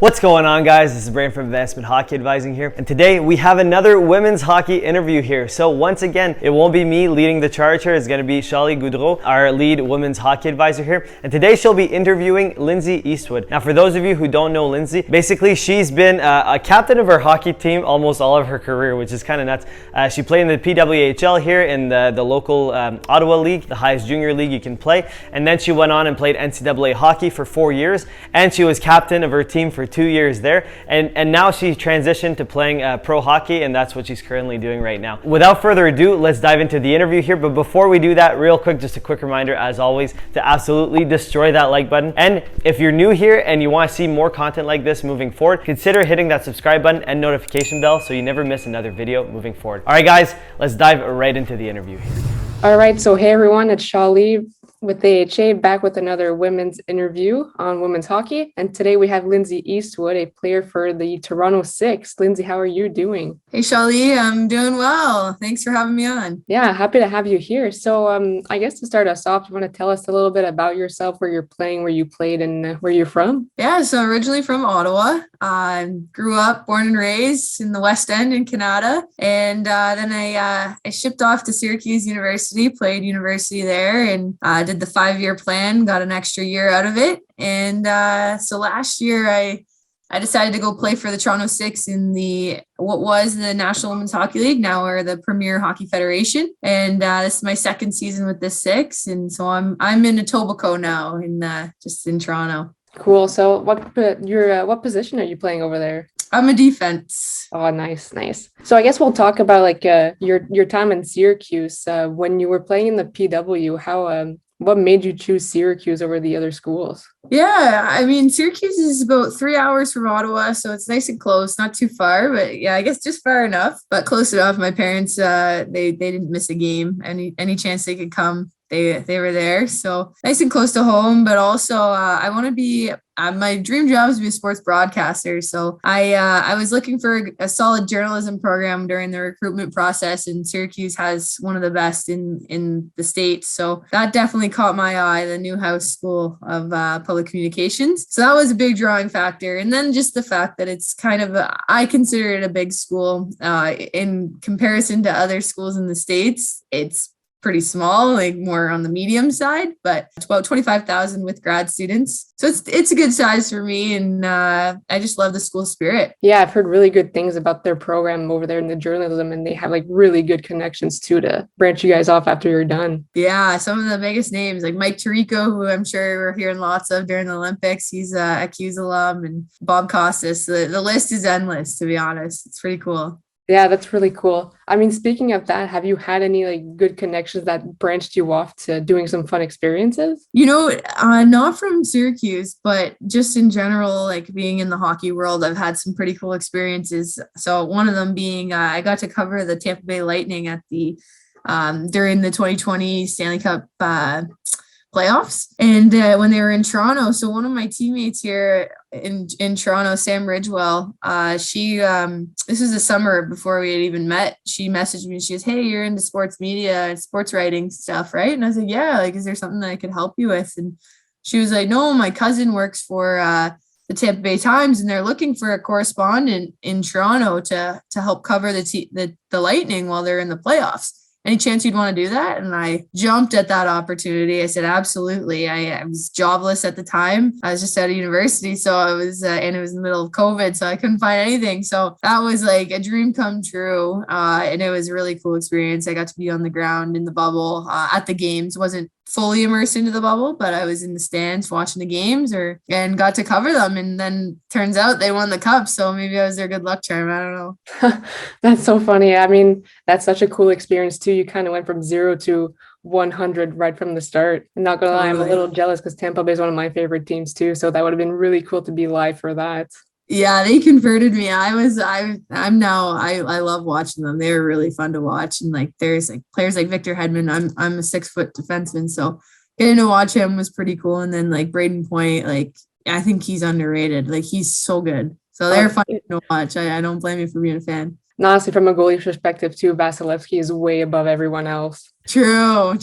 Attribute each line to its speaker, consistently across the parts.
Speaker 1: What's going on, guys? This is Brian from Advancement Hockey Advising here, and today we have another women's hockey interview here. So once again, it won't be me leading the charge here. It's going to be Charlie Goudreau, our lead women's hockey advisor here, and today she'll be interviewing Lindsay Eastwood. Now, for those of you who don't know Lindsay, basically she's been a captain of her hockey team almost all of her career, which is kind of nuts. She played in the PWHL here in the local Ottawa League, the highest junior league you can play, and then she went on and played NCAA hockey for 4 years, and she was captain of her team for 2 years there, and now she transitioned to playing pro hockey, and that's what she's currently doing right now. Without further ado, let's dive into the interview here. But before we do that, real quick, just a quick reminder as always to absolutely destroy that like button, and if you're new here and you want to see more content like this moving forward, consider hitting that subscribe button and notification bell so you never miss another video moving forward. All right, guys, let's dive right into the interview here.
Speaker 2: All right, so hey everyone, it's Charlie with AHA, back with another women's interview on women's hockey. And today we have Lindsay Eastwood, a player for the Toronto Six. Lindsay, how are you doing?
Speaker 3: Hey, Charlie, I'm doing well. Thanks for having me on.
Speaker 2: Yeah, happy to have you here. So I guess to start us off, you want to tell us a little bit about yourself, where you're playing, where you played, and where you're from?
Speaker 3: Yeah, so originally from Ottawa. Grew up, born and raised in the West End in Canada. And then I shipped off to Syracuse University, played university there, and did the 5-year plan, got an extra year out of it. And so last year I decided to go play for the Toronto Six in what was the National Women's Hockey League, now we're the Premier Hockey Federation. And this is my second season with the Six. And so I'm in Etobicoke now, just in Toronto.
Speaker 2: Cool. So what position are you playing over there?
Speaker 3: I'm a defense.
Speaker 2: Oh, nice. So I guess we'll talk about like your time in Syracuse. When you were playing in the PW, what made you choose Syracuse over the other schools?
Speaker 3: Yeah, I mean, Syracuse is about 3 hours from Ottawa, so it's nice and close, not too far, but yeah, I guess just far enough, but close enough. My parents, they didn't miss a game. Any chance they could come, they were there. So nice and close to home, but also I want to be, my dream job is to be a sports broadcaster. So I was looking for a solid journalism program during the recruitment process, and Syracuse has one of the best in the States. So that definitely caught my eye, the Newhouse School of Public Communications. So that was a big drawing factor. And then just the fact that it's kind of, I consider it a big school in comparison to other schools in the States. It's pretty small, like more on the medium side, but it's about 25,000 with grad students. So it's a good size for me, and I just love the school spirit.
Speaker 2: Yeah, I've heard really good things about their program over there in the journalism, and they have like really good connections too to branch you guys off after you're done.
Speaker 3: Yeah, some of the biggest names like Mike Tirico, who I'm sure we're hearing lots of during the Olympics. He's a Q's alum, and Bob Costas. The list is endless, to be honest. It's pretty cool.
Speaker 2: Yeah, that's really cool. I mean, speaking of that, have you had any like good connections that branched you off to doing some fun experiences?
Speaker 3: Not from Syracuse, but just in general, like being in the hockey world, I've had some pretty cool experiences. So one of them being I got to cover the Tampa Bay Lightning at during the 2020 Stanley Cup playoffs, and when they were in Toronto. So one of my teammates here in Toronto, Sam Ridgewell, she this was the summer before we had even met. She messaged me. She goes, "Hey, you're into sports media and sports writing stuff, right?" And I was like, "Yeah, like, is there something that I could help you with?" And she was like, "No, my cousin works for the Tampa Bay Times, and they're looking for a correspondent in Toronto to help cover the Lightning while they're in the playoffs. Any chance you'd want to do that?" And I jumped at that opportunity. I said, absolutely. I was jobless at the time. I was just out of university. So I was, and it was in the middle of COVID, so I couldn't find anything. So that was like a dream come true. And it was a really cool experience. I got to be on the ground in the bubble at the games. Wasn't fully immersed into the bubble, but I was in the stands watching the games and got to cover them. And then turns out they won the cup. So maybe I was their good luck charm. I don't know.
Speaker 2: That's so funny. I mean, that's such a cool experience too. You kind of went from 0 to 100 right from the start. I'm not gonna lie, I'm a little jealous because Tampa Bay is one of my favorite teams too. So that would have been really cool to be live for that.
Speaker 3: Yeah, they converted me. I love watching them. They were really fun to watch. And like there's like players like Victor Hedman. I'm a 6-foot defenseman, so getting to watch him was pretty cool. And then like Braden Point, like I think he's underrated. Like he's so good. So they're fun to watch. I don't blame you for being a fan.
Speaker 2: And honestly, from a goalie perspective too, Vasilevsky is way above everyone else.
Speaker 3: True.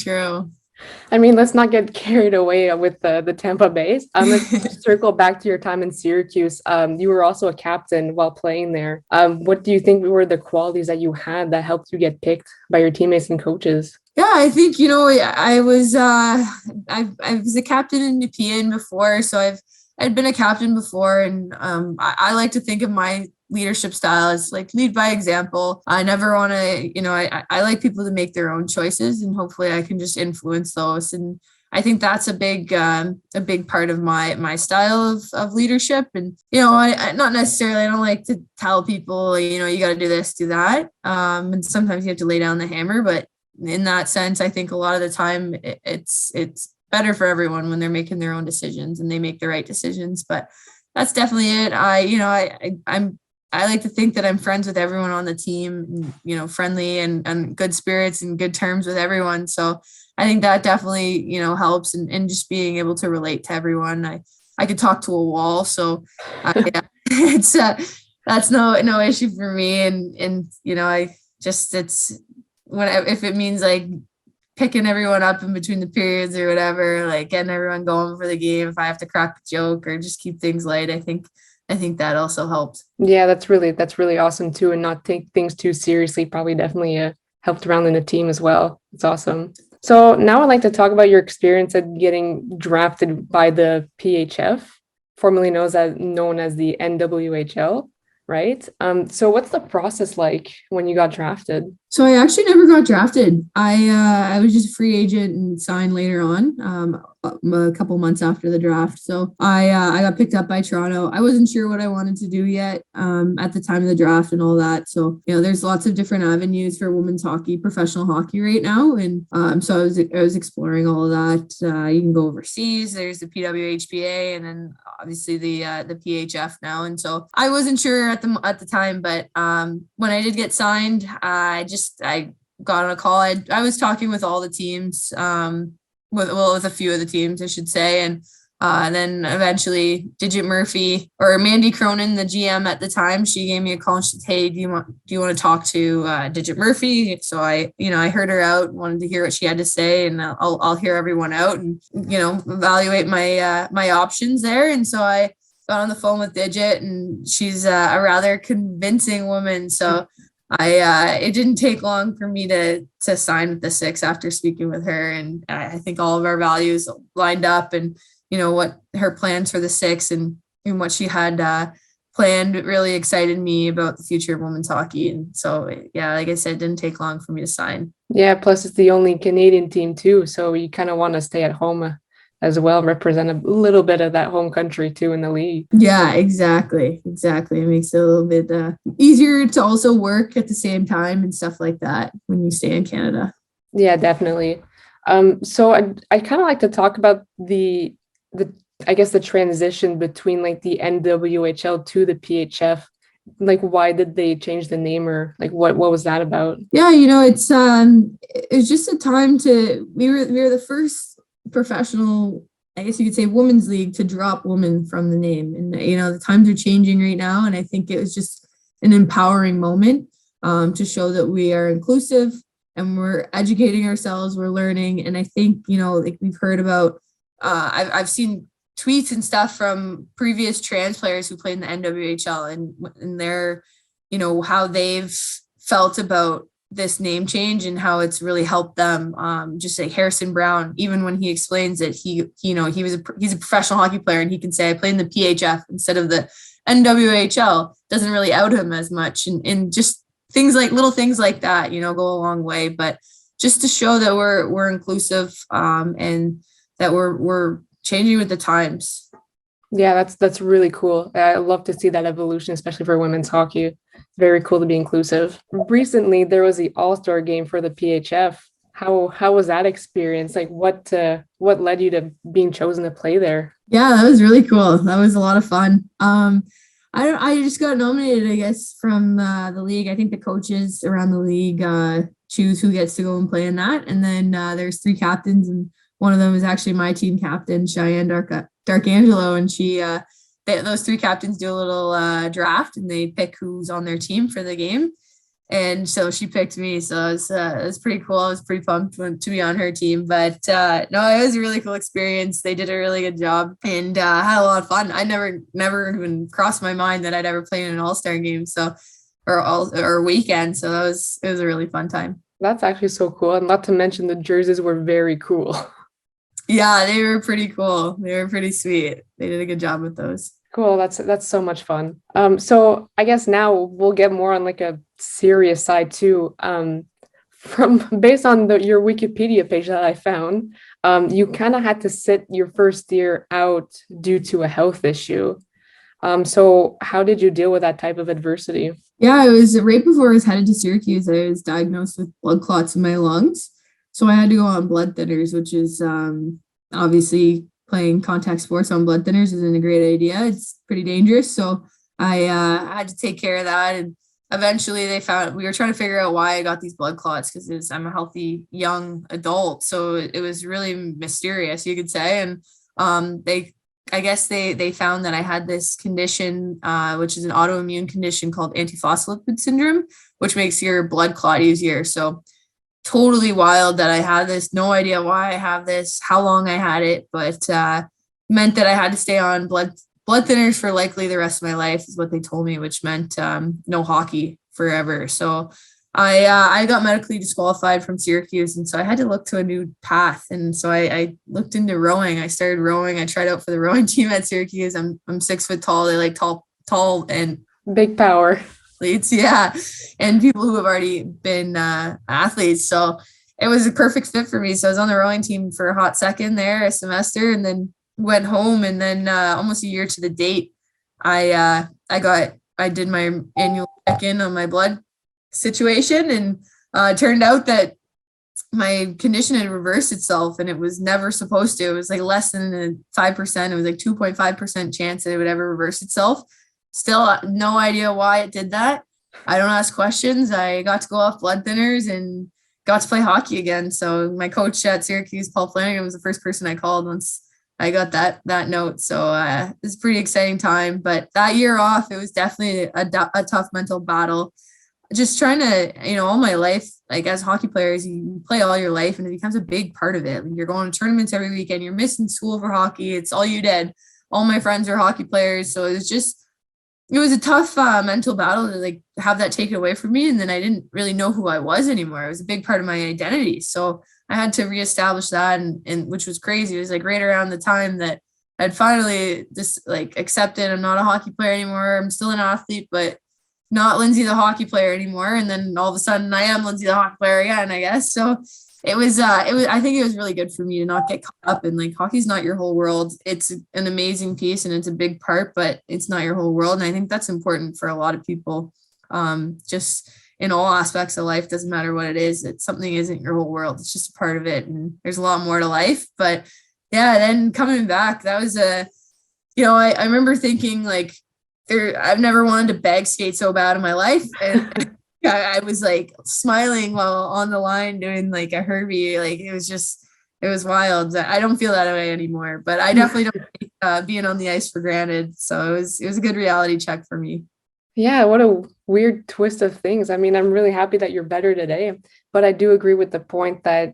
Speaker 2: I mean, let's not get carried away with the Tampa Bay. Let's just circle back to your time in Syracuse. You were also a captain while playing there. What do you think were the qualities that you had that helped you get picked by your teammates and coaches?
Speaker 3: Yeah, I think, I was a captain in Nepean before, so I'd been a captain before, and I like to think of my leadership style as like lead by example. I never want to, I like people to make their own choices, and hopefully I can just influence those. And I think that's a big part of my style of leadership. And I not necessarily, I don't like to tell people, you got to do this, do that. And sometimes you have to lay down the hammer, but in that sense, I think a lot of the time it's better for everyone when they're making their own decisions and they make the right decisions. But that's definitely it. I like to think that I'm friends with everyone on the team, friendly and good spirits and good terms with everyone. So I think that definitely, helps, and just being able to relate to everyone. I could talk to a wall. So it's that's no issue for me. And it's if it means like picking everyone up in between the periods or whatever, like getting everyone going for the game, if I have to crack a joke or just keep things light, I think that also helped.
Speaker 2: Yeah, that's really awesome too, and not take things too seriously. Probably definitely helped around in the team as well. It's awesome. So now I'd like to talk about your experience at getting drafted by the PHF, formerly known as the NWHL, right? So what's the process like when you got drafted?
Speaker 3: So I actually never got drafted. I was just a free agent and signed later on, a couple months after the draft. So I got picked up by Toronto. I wasn't sure what I wanted to do yet at the time of the draft and all that. So there's lots of different avenues for women's hockey, professional hockey right now, and so I was exploring all of that. You can go overseas. There's the PWHPA, and then obviously the PHF now. And so I wasn't sure at the time, but when I did get signed, I got on a call. I was talking with all the teams, with a few of the teams, I should say. And then eventually Digit Murphy, or Mandy Cronin, the GM at the time, she gave me a call and she said, "Hey, do you want to talk to Digit Murphy?" So I heard her out, wanted to hear what she had to say, and I'll hear everyone out and, evaluate my options there. And so I got on the phone with Digit, and she's a rather convincing woman. So it didn't take long for me to sign with the Six after speaking with her. And I think all of our values lined up, and, what her plans for the Six and what she had planned really excited me about the future of women's hockey. And so, yeah, like I said, it didn't take long for me to sign.
Speaker 2: Yeah, plus it's the only Canadian team too. So you kind of want to stay at home as well, represent a little bit of that home country too in the league.
Speaker 3: Yeah, exactly. It makes it a little bit easier to also work at the same time and stuff like that when you stay in Canada.
Speaker 2: Yeah, definitely. So I kind of like to talk about the I guess the transition between like the NWHL to the PHF. Like, why did they change the name, or like what was that about?
Speaker 3: Yeah, it's just a time we were the first professional, I guess you could say, women's league to drop women from the name. And the times are changing right now, and I think it was just an empowering moment to show that we are inclusive and we're educating ourselves, we're learning. And I think like we've heard about, I've seen tweets and stuff from previous trans players who played in the NWHL, and their how they've felt about this name change and how it's really helped them. Just like Harrison Brown, even when he explains it, he's a professional hockey player, and he can say, "I played in the PHF instead of the NWHL." Doesn't really out him as much, and just little things like that, go a long way. But just to show that we're inclusive, and that we're changing with the times.
Speaker 2: Yeah, that's really cool. I love to see that evolution, especially for women's hockey. It's very cool to be inclusive. Recently, there was the All-Star game for the PHF. How was that experience? Like, what led you to being chosen to play there?
Speaker 3: Yeah, that was really cool. That was a lot of fun. I just got nominated, I guess, from the league. I think the coaches around the league choose who gets to go and play in that. And then there's 3 captains, and one of them is actually my team captain, Cheyenne Darkangelo, and those 3 captains do a little draft, and they pick who's on their team for the game. And so she picked me. So it was pretty cool. I was pretty pumped to be on her team. But no, it was a really cool experience. They did a really good job and had a lot of fun. I never even crossed my mind that I'd ever play in an all-star game. So or weekend. So it was a really fun time.
Speaker 2: That's actually so cool. And not to mention the jerseys were very cool.
Speaker 3: Yeah, they were pretty cool. They were pretty sweet. They did a good job with those.
Speaker 2: Cool. That's so much fun. So I guess now we'll get more on like a serious side too. From based on your Wikipedia page that I found, you kind of had to sit your first year out due to a health issue. So how did you deal with that type of adversity?
Speaker 3: Yeah, it was right before I was headed to Syracuse. I was diagnosed with blood clots in my lungs. So I had to go on blood thinners, which is obviously playing contact sports on blood thinners isn't a great idea. It's pretty dangerous. So I had to take care of that. And eventually we were trying to figure out why I got these blood clots because I'm a healthy young adult. So it was really mysterious, you could say. And I guess they found that I had this condition, which is an autoimmune condition called antiphospholipid syndrome, which makes your blood clot easier. So totally wild that I had this, no idea why I have this, how long I had it, but meant that I had to stay on blood thinners for likely the rest of my life is what they told me, which meant no hockey forever. So I got medically disqualified from Syracuse. And so I had to look to a new path. And so I looked into rowing. I started rowing. I tried out for the rowing team at Syracuse. I'm 6 foot tall. They like tall and
Speaker 2: big power
Speaker 3: athletes. Yeah. And people who have already been athletes. So it was a perfect fit for me. So I was on the rowing team for a hot second there, a semester, and then went home. And then almost a year to the date, I did my annual check-in on my blood situation, and it turned out that my condition had reversed itself, and it was never supposed to. It was like less than 5%. It was like 2.5% chance that it would ever reverse itself. Still no idea why it did that. I don't ask questions. I got to go off blood thinners and got to play hockey again. So my coach at Syracuse, Paul Flanagan, was the first person I called once I got that note. So it was a pretty exciting time. But that year off, it was definitely a tough mental battle. Just trying to, all my life, like as hockey players, you play all your life and it becomes a big part of it. You're going to tournaments every weekend. You're missing school for hockey. It's all you did. All my friends are hockey players. So it was a tough mental battle to like have that taken away from me. And then I didn't really know who I was anymore. It was a big part of my identity. So I had to reestablish that, and which was crazy. It was like right around the time that I'd finally just like accepted I'm not a hockey player anymore. I'm still an athlete, but not Lindsay the hockey player anymore. And then all of a sudden I am Lindsay the hockey player again, I guess. So it was I think it was really good for me to not get caught up in like hockey's not your whole world. It's an amazing piece and it's a big part, but it's not your whole world. And I think that's important for a lot of people. Just in all aspects of life, doesn't matter what it is, that something isn't your whole world. It's just a part of it. And there's a lot more to life. But yeah, then coming back, that was I remember thinking like, I've never wanted to bag skate so bad in my life. And I was like smiling while on the line doing like a Herbie. Like it was wild. I don't feel that way anymore, but I definitely don't take being on the ice for granted. So it was a good reality check for me.
Speaker 2: Yeah, what a weird twist of things. I mean, I'm really happy that you're better today, but I do agree with the point that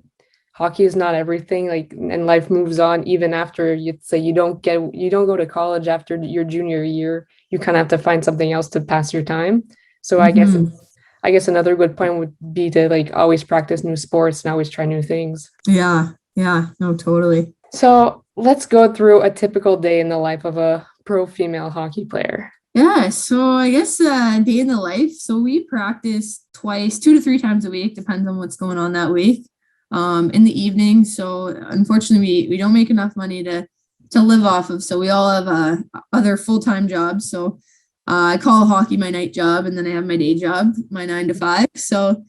Speaker 2: hockey is not everything, like, and life moves on even after you say you don't go to college after your junior year. You kind of have to find something else to pass your time. So I guess another good point would be to like always practice new sports and always try new things.
Speaker 3: Yeah, no, totally.
Speaker 2: So let's go through a typical day in the life of a pro female hockey player.
Speaker 3: Yeah, so I guess day in the life. So we practice twice, 2 to 3 times a week, depends on what's going on that week. In the evening. So unfortunately, we don't make enough money to live off of. So we all have other full-time jobs. So I call hockey my night job, and then I have my day job, my 9 to 5. So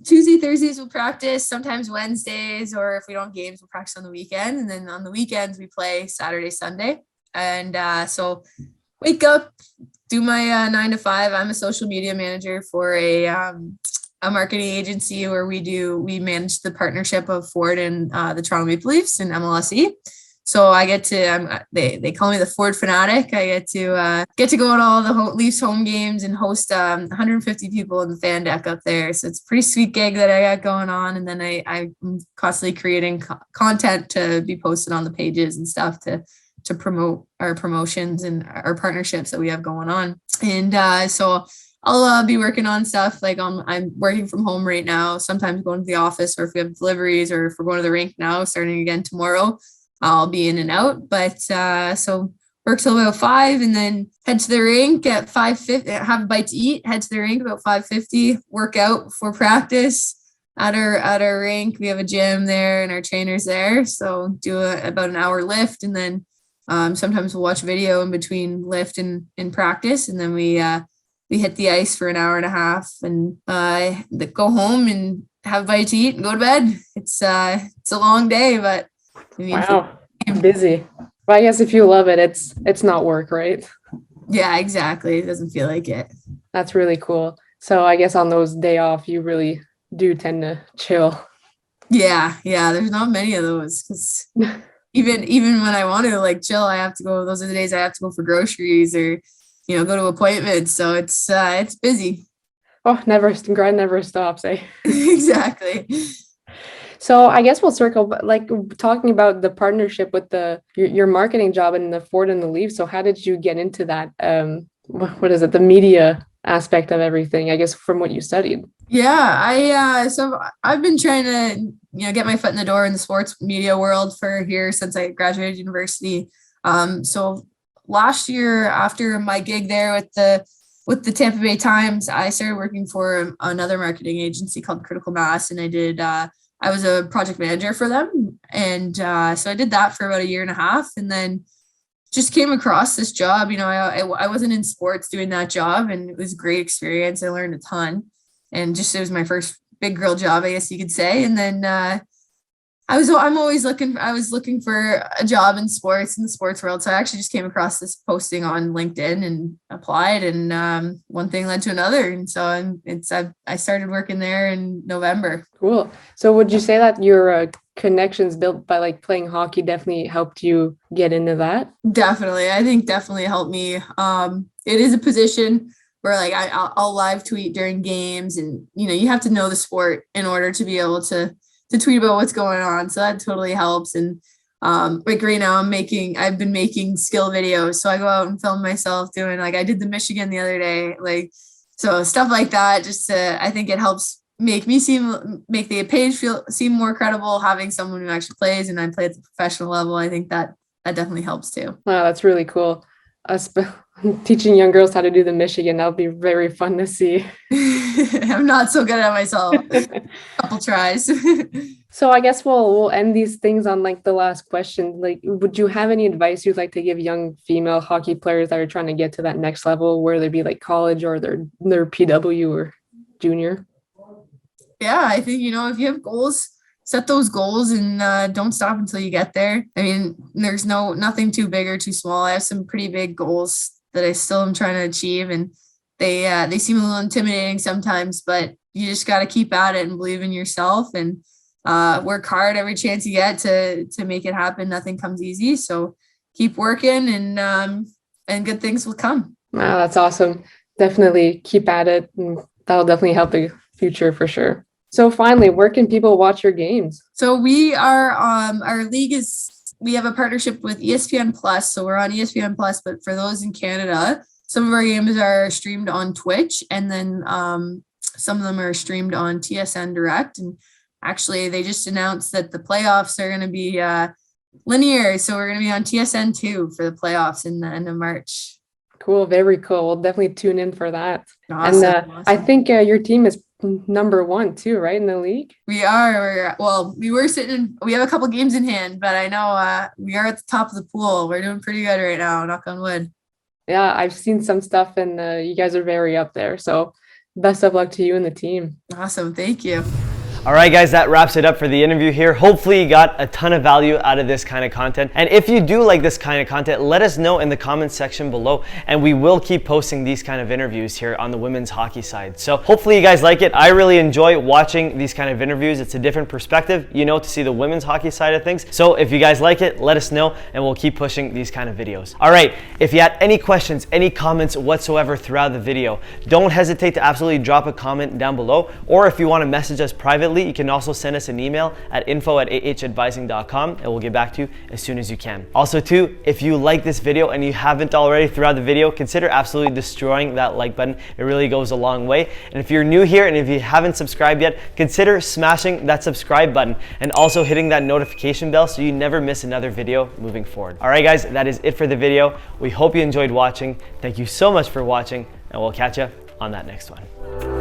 Speaker 3: Tuesday, Thursdays we'll practice, sometimes Wednesdays, or if we don't have games, we'll practice on the weekend. And then on the weekends we play Saturday, Sunday. And so wake up, do my 9 to 5. I'm a social media manager for a marketing agency where we manage the partnership of Ford and the Toronto Maple Leafs and MLSE. So I get to they call me the Ford fanatic. I get to go to all the Leafs home games and host 150 people in the fan deck up there. So it's a pretty sweet gig that I got going on. And then I'm constantly creating content to be posted on the pages and stuff to promote our promotions and our partnerships that we have going on. And so I'll be working on stuff like I'm working from home right now, sometimes going to the office, or if we have deliveries, or if we're going to the rink now, starting again tomorrow, I'll be in and out. But so work till about 5 and then head to the rink at 5:50, have a bite to eat, head to the rink about 5:50, work out before practice at our rink. We have a gym there and our trainer's there. So do about an hour lift, and then sometimes we'll watch video in between lift and practice. And then we hit the ice for an hour and a half and go home and have a bite to eat and go to bed. It's a long day, but I mean,
Speaker 2: wow, I'm busy. Well, I guess if you love it, it's not work, right?
Speaker 3: Yeah, exactly. It doesn't feel like it.
Speaker 2: That's really cool. So I guess on those day off, you really do tend to chill.
Speaker 3: Yeah. There's not many of those, because even when I want to like chill, I have to go. Those are the days I have to go for groceries or go to appointments. So it's busy.
Speaker 2: Oh, grind never stops, eh?
Speaker 3: Exactly.
Speaker 2: So I guess we'll circle, like, talking about the partnership with your marketing job and the Ford and the Leafs. So how did you get into that? What is it? The media aspect of everything, I guess, from what you studied.
Speaker 3: Yeah, so I've been trying to get my foot in the door in the sports media world for here since I graduated university. So last year, after my gig there with the Tampa Bay Times, I started working for another marketing agency called Critical Mass, and I was a project manager for them. And so I did that for about a year and a half, and then just came across this job. I wasn't in sports doing that job, and it was a great experience. I learned a ton, and it was my first big girl job, I guess you could say. And then I was looking for a job in sports, in the sports world. So I actually just came across this posting on LinkedIn and applied, and one thing led to another. And so I started working there in November.
Speaker 2: Cool. So would you say that your connections built by like playing hockey definitely helped you get into that?
Speaker 3: Definitely. I think definitely helped me. It is a position where like I'll live tweet during games, and you have to know the sport in order to be able to tweet about what's going on. So that totally helps. And like right now I've been making skill videos. So I go out and film myself doing, like, I did the Michigan the other day, like, so stuff like that. Just I think it helps make the page seem more credible, having someone who actually plays, and I play at the professional level. I think that definitely helps too.
Speaker 2: Wow, that's really cool. Teaching young girls how to do the Michigan, that would be very fun to see.
Speaker 3: I'm not so good at it myself. Couple tries.
Speaker 2: So I guess we'll end these things on like the last question. Like, would you have any advice you'd like to give young female hockey players that are trying to get to that next level, where they be like college or their PW or junior?
Speaker 3: Yeah, I think if you have goals, set those goals, and don't stop until you get there. I mean, there's nothing too big or too small. I have some pretty big goals that I still am trying to achieve, and they seem a little intimidating sometimes, but you just got to keep at it and believe in yourself, and work hard every chance you get to make it happen. Nothing comes easy, so keep working, and good things will come.
Speaker 2: Wow, that's awesome. Definitely keep at it, and that'll definitely help the future for sure. So finally, where can people watch your games?
Speaker 3: So we are, our league we have a partnership with ESPN Plus. So we're on ESPN Plus, but for those in Canada, some of our games are streamed on Twitch, and then some of them are streamed on TSN Direct. And actually, they just announced that the playoffs are going to be linear. So we're going to be on TSN2 for the playoffs in the end of March.
Speaker 2: Cool. Very cool. We'll definitely tune in for that.
Speaker 3: Awesome,
Speaker 2: and
Speaker 3: awesome.
Speaker 2: I think your team is number 1 too, right, in the league?
Speaker 3: We are. We have a couple games in hand, but I know we are at the top of the pool. We're doing pretty good right now, knock on wood.
Speaker 2: Yeah, I've seen some stuff, and you guys are very up there. So best of luck to you and the team.
Speaker 3: Awesome. Thank you.
Speaker 1: All right, guys, that wraps it up for the interview here. Hopefully you got a ton of value out of this kind of content. And if you do like this kind of content, let us know in the comments section below, and we will keep posting these kind of interviews here on the women's hockey side. So hopefully you guys like it. I really enjoy watching these kind of interviews. It's a different perspective, you know, to see the women's hockey side of things. So if you guys like it, let us know and we'll keep pushing these kind of videos. All right, if you had any questions, any comments whatsoever throughout the video, don't hesitate to absolutely drop a comment down below. Or if you want to message us privately, you can also send us an email at info@ahadvising.com and we'll get back to you as soon as you can. Also too, if you like this video and you haven't already throughout the video, consider absolutely destroying that like button. It really goes a long way. And if you're new here and if you haven't subscribed yet, consider smashing that subscribe button and also hitting that notification bell so you never miss another video moving forward. All right, guys, that is it for the video. We hope you enjoyed watching. Thank you so much for watching, and we'll catch you on that next one.